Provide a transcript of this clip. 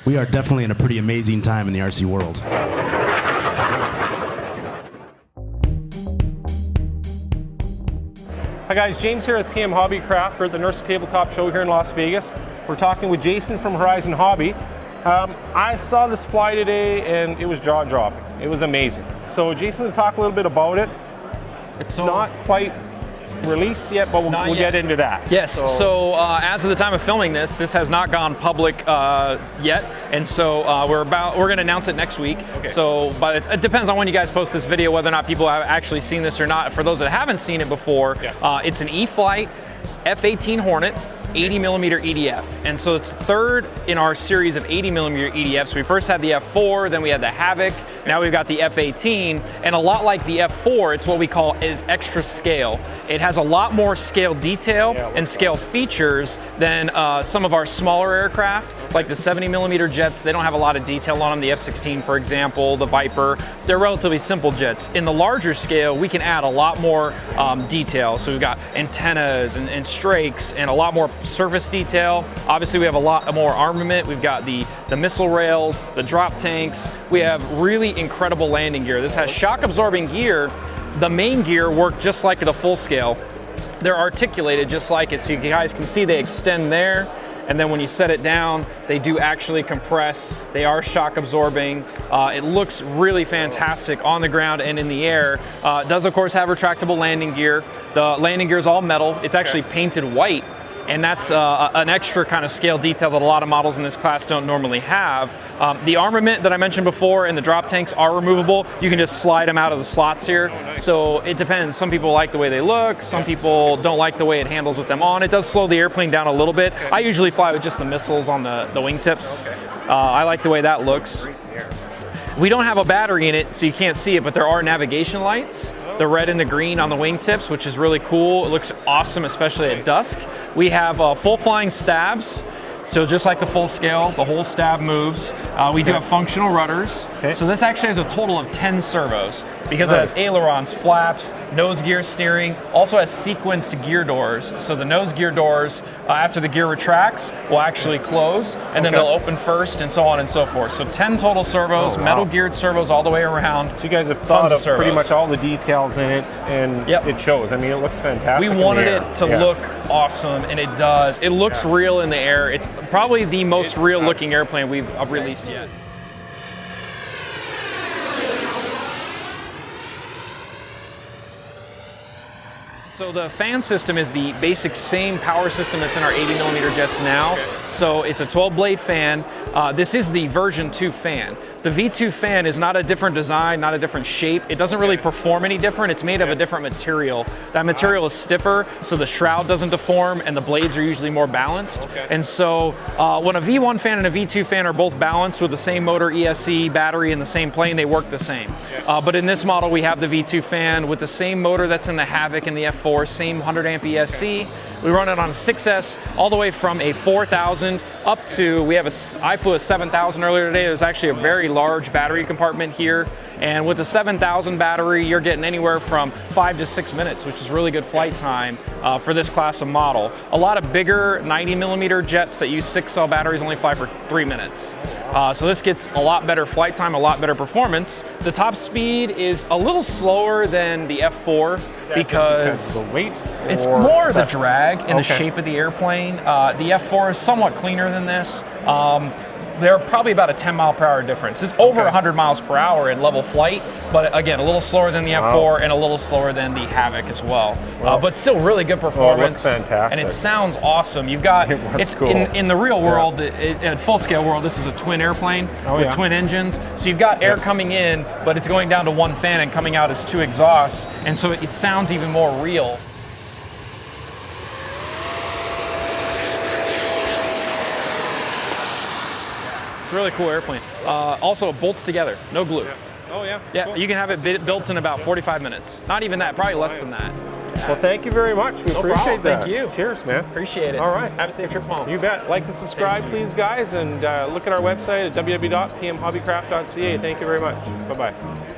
We are definitely in a pretty amazing time in the RC world. Hi guys, James here with PM Hobbycraft. We're at the Nurse Tabletop Show here in Las Vegas. We're talking with Jason from Horizon Hobby. I saw this fly today and it was jaw-dropping. It was amazing. So Jason, to talk a little bit about it. It's not quite released yet, but we'll get into that. Yes, so as of the time of filming this has not gone public yet, and so we're going to announce it next week. Okay. So, but it depends on when you guys post this video, whether or not people have actually seen this or not. For those that haven't seen it before, it's an E-flite F-18 Hornet 80mm EDF, and so it's third in our series of 80mm EDFs. We first had the F4, then we had the Havoc, now we've got the F-18, and a lot like the F4, it's what we call is extra scale. It has a lot more scale detail and scale features than some of our smaller aircraft, like the 70mm jets. They don't have a lot of detail on them. The F-16, for example, the Viper, they're relatively simple jets. In the larger scale, we can add a lot more detail. So we've got antennas and strakes and a lot more surface detail. Obviously, we have a lot more armament. We've got the missile rails, the drop tanks. We have really incredible landing gear. This has shock absorbing gear. The main gear work just like the full scale. They're articulated just like it, so you guys can see they extend there, and then when you set it down, they do actually compress. They are shock absorbing. It looks really fantastic on the ground and in the air. It does of course have retractable landing gear. The landing gear is all metal. It's actually painted white, and that's an extra kind of scale detail that a lot of models in this class don't normally have. The armament that I mentioned before and the drop tanks are removable. You can just slide them out of the slots here. So it depends. Some people like the way they look. Some people don't like the way it handles with them on. It does slow the airplane down a little bit. I usually fly with just the missiles on the wingtips. I like the way that looks. We don't have a battery in it, so you can't see it, but there are navigation lights, the red and the green on the wingtips, which is really cool. It looks awesome, especially at dusk. We have full flying stabs. So just like the full scale, the whole stab moves. We do have functional rudders. So this actually has a total of 10 servos because it has ailerons, flaps, nose gear steering, also has sequenced gear doors. So the nose gear doors, after the gear retracts, will actually close, and then they'll open first, and so on and so forth. So 10 total servos, metal geared servos all the way around. So you guys have thought of pretty much all the details in it, and it shows. I mean, it looks fantastic. We wanted it to look awesome, and it does. It looks real in the air. It's probably the most real looking airplane we've released yet. So the fan system is the basic same power system that's in our 80mm jets now. So it's a 12 blade fan. This is the version 2 fan. The V2 fan is not a different design, not a different shape. It doesn't really perform any different. It's made of a different material. That material is stiffer, so the shroud doesn't deform and the blades are usually more balanced. And so when a V1 fan and a V2 fan are both balanced with the same motor, ESC, battery in the same plane, they work the same. But in this model, we have the V2 fan with the same motor that's in the Havoc and the F4, same 100 amp ESC. We run it on a 6S all the way from a 4,000 up to, I flew a 7,000 earlier today. There's actually a very large battery compartment here. And with the 7,000 battery, you're getting anywhere from 5 to 6 minutes, which is really good flight time for this class of model. A lot of bigger 90mm jets that use 6-cell batteries only fly for 3 minutes. So this gets a lot better flight time, a lot better performance. The top speed is a little slower than the F4 because of the weight? It's more the drag and the shape of the airplane. The F4 is somewhat cleaner than this. They're probably about a 10-mile-per-hour difference. It's over 100 miles per hour in level flight, but again, a little slower than the F4 and a little slower than the Havoc as well. But still really good performance. Fantastic. And it sounds awesome. You've got, in the real world, in full-scale world, this is a twin airplane with twin engines. So you've got air coming in, but it's going down to one fan and coming out as 2 exhausts, and so it sounds even more real. Really cool airplane. Also, it bolts together, no glue. Oh yeah? Yeah, cool. You can have it built in about 45 minutes. Not even that, probably less than that. Well, thank you very much. We appreciate that. Thank you. Cheers, man. Appreciate it. All right. Have a safe trip home. You bet. Like and subscribe, please, guys, and look at our website at www.pmhobbycraft.ca. Thank you very much. Bye-bye.